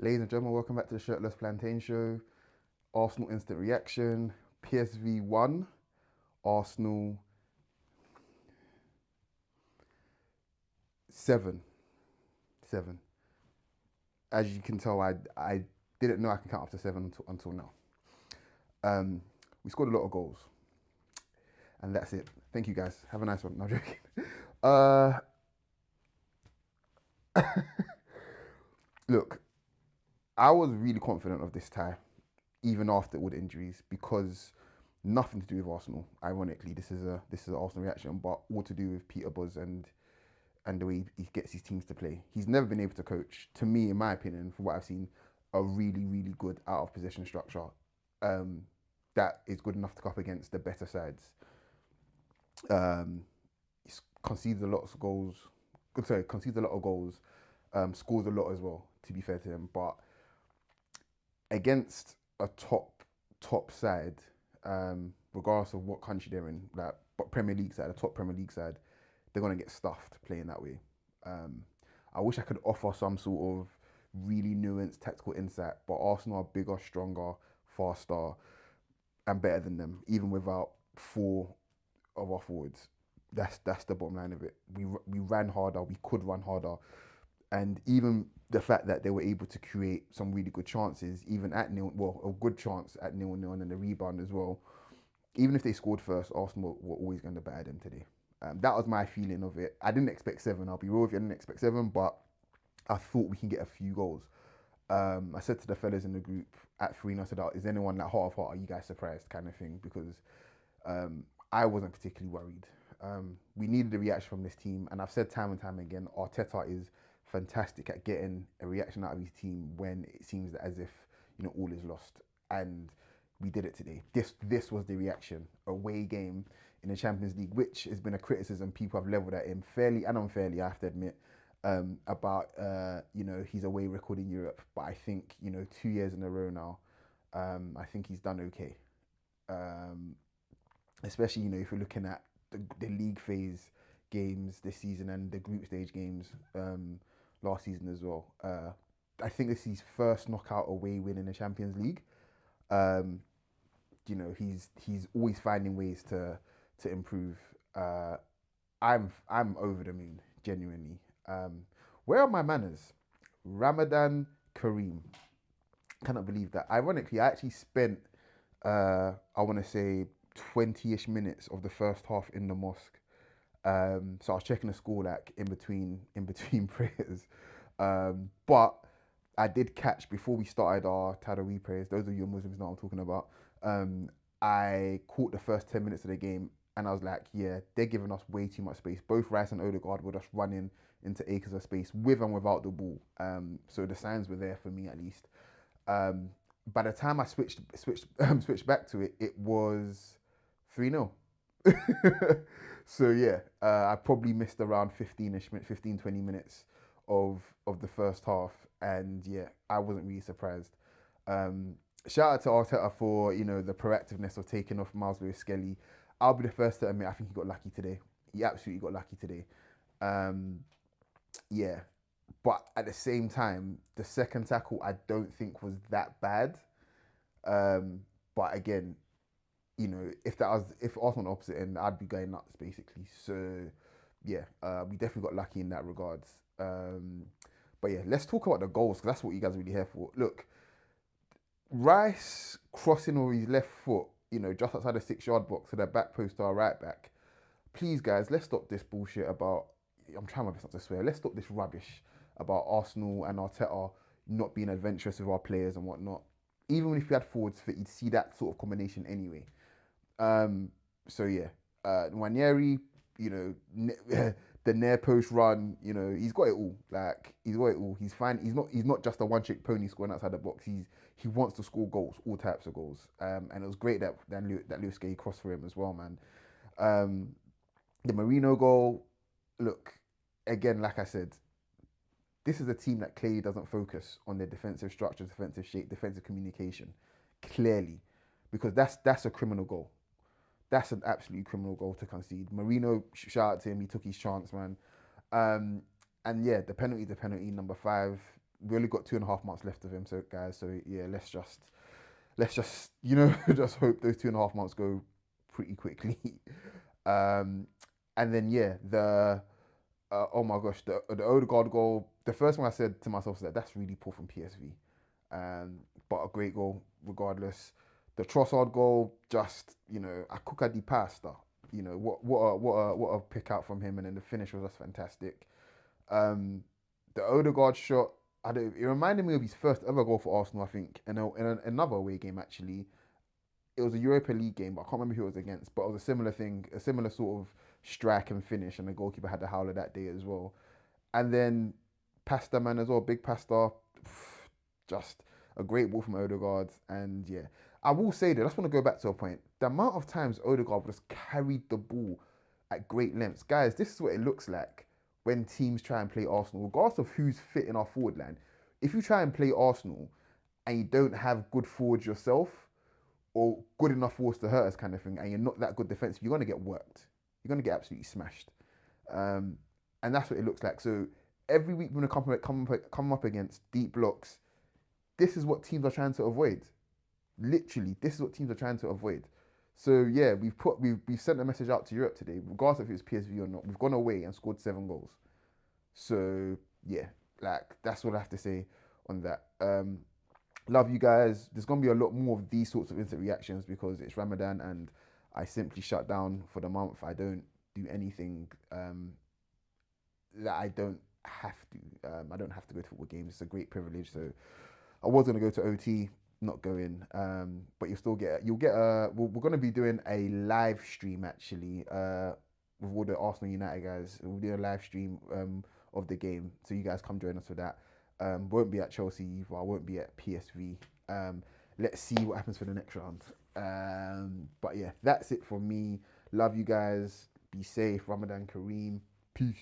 Ladies and gentlemen, welcome back to the Shirtless Plantain Show. Arsenal instant reaction. PSV 1, Arsenal 7. 7. As you can tell, I didn't know I can count up to 7 until now. We scored a lot of goals, and that's it. Thank you guys. Have a nice one. No, I'm joking. Uh, Look, I was really confident of this tie, even after all the injuries, because nothing to do with Arsenal. Ironically, this is an Arsenal reaction, but all to do with Peter Buzz and the way he gets his teams to play. He's never been able to coach, to me, in my opinion, from what I've seen, a really, really good out of possession structure that is good enough to go up against the better sides. He's conceded a lot of goals. Sorry, concedes a lot of goals. Scores a lot as well. To be fair to him, but against a top side, regardless of what country they're in, like but Premier League side, a top Premier League side, they're gonna get stuffed playing that way. I wish I could offer some sort of really nuanced tactical insight, but Arsenal are bigger, stronger, faster, and better than them, even without four of our forwards. That's the bottom line of it. We ran harder. We could run harder, and even the fact that they were able to create some really good chances, even at nil, well, a good chance at 0-0 and then the rebound as well. Even if they scored first, Arsenal were always going to batter them today. That was my feeling of it. I didn't expect 7. I'll be real with you, I didn't expect 7, but I thought we can get a few goals. I said to the fellas in the group at 3, I said, "Is anyone like heart of heart? Are you guys surprised?" kind of thing, because I wasn't particularly worried. We needed a reaction from this team, and I've said time and time again, Arteta is fantastic at getting a reaction out of his team when it seems as if all is lost, and we did it today. This was the reaction. Away game in the Champions League, which has been a criticism people have levelled at him fairly and unfairly, I have to admit, about his away record in Europe. But I think 2 years in a row now, I think he's done okay. Especially if you're looking at the league phase games this season and the group stage games last season as well. I think this is his first knockout away win in the Champions League. Um, he's always finding ways to improve. I'm over the moon, genuinely. Where are my manners? Ramadan Kareem. Cannot believe that. Ironically, I actually spent I want to say 20ish minutes of the first half in the mosque. So I was checking the score like in between prayers. But I did catch before we started our Taraweeh prayers. Those of you Muslims know what I'm talking about. I caught the first 10 minutes of the game, and I was like, yeah, they're giving us way too much space. Both Rice and Odegaard were just running into acres of space with and without the ball. So the signs were there for me at least. By the time I switched back to it, it was 3-0. So yeah, I probably missed around 20 minutes of the first half, and yeah, I wasn't really surprised. Shout out to Arteta for the proactiveness of taking off Miles Lewis Skelly. I'll be the first to admit I think he got lucky today. He absolutely got lucky today. Um, yeah, but at the same time, the second tackle I don't think was that bad. But again, if Arsenal on the opposite end, I'd be going nuts basically. So yeah, we definitely got lucky in that regards. But yeah, let's talk about the goals because that's what you guys are really here for. Look, Rice crossing over his left foot, just outside the 6 yard box to the back post to our right back. Please, guys, let's stop this bullshit about. I'm trying my best not to swear. Let's stop this rubbish about Arsenal and Arteta not being adventurous with our players and whatnot. Even if we had forwards fit, you'd see that sort of combination anyway. So yeah, Nwaneri, the near post run, he's got it all. Like he's got it all. He's fine. He's not just a one trick pony scoring outside the box. He wants to score goals, all types of goals. And it was great that Lewis Gay crossed for him as well, man. The Marino goal, look, again, like I said, this is a team that clearly doesn't focus on their defensive structure, defensive shape, defensive communication. Clearly, because that's a criminal goal. That's an absolutely criminal goal to concede. Marino, shout out to him. He took his chance, man. And yeah, the penalty, number 5. we only got 2.5 months left of him. So guys, so yeah, let's just just hope those 2.5 months go pretty quickly. um, and then yeah, the oh my gosh, the Odegaard goal. The first one I said to myself was that that's really poor from PSV, but a great goal regardless. The Trossard goal, just a cuca di pasta. What a pick out from him, and then the finish was just fantastic. Um, the Odegaard shot, I don't. It reminded me of his first ever goal for Arsenal, I think, in another away game actually. It was a Europa League game, but I can't remember who it was against. But it was a similar thing, a similar sort of strike and finish, and the goalkeeper had the howler that day as well. And then Pasta man as well, big Pasta, just a great ball from Odegaard. And yeah, I will say that I just want to go back to a point. The amount of times Odegaard just carried the ball at great lengths, guys. This is what it looks like when teams try and play Arsenal, regardless of who's fit in our forward line. If you try and play Arsenal and you don't have good forwards yourself, or good enough forwards to hurt us, kind of thing, and you're not that good defensive, you're gonna get worked. You're gonna get absolutely smashed. Um, and that's what it looks like. So every week we're gonna come up against deep blocks. This is what teams are trying to avoid. Literally, this is what teams are trying to avoid. So yeah, we've sent a message out to Europe today, regardless if it's PSV or not. We've gone away and scored 7 goals. So yeah, like that's what I have to say on that. Love you guys. There's gonna be a lot more of these sorts of instant reactions because it's Ramadan and I simply shut down for the month. I don't do anything that I don't have to. I don't have to go to football games. It's a great privilege. So I was gonna go to OT, not going. But you'll get we're gonna be doing a live stream actually. With all the Arsenal United guys, we'll do a live stream of the game. So you guys come join us for that. Won't be at Chelsea either. I won't be at PSV. Let's see what happens for the next round. But yeah, that's it from me. Love you guys. Be safe. Ramadan Kareem. Peace.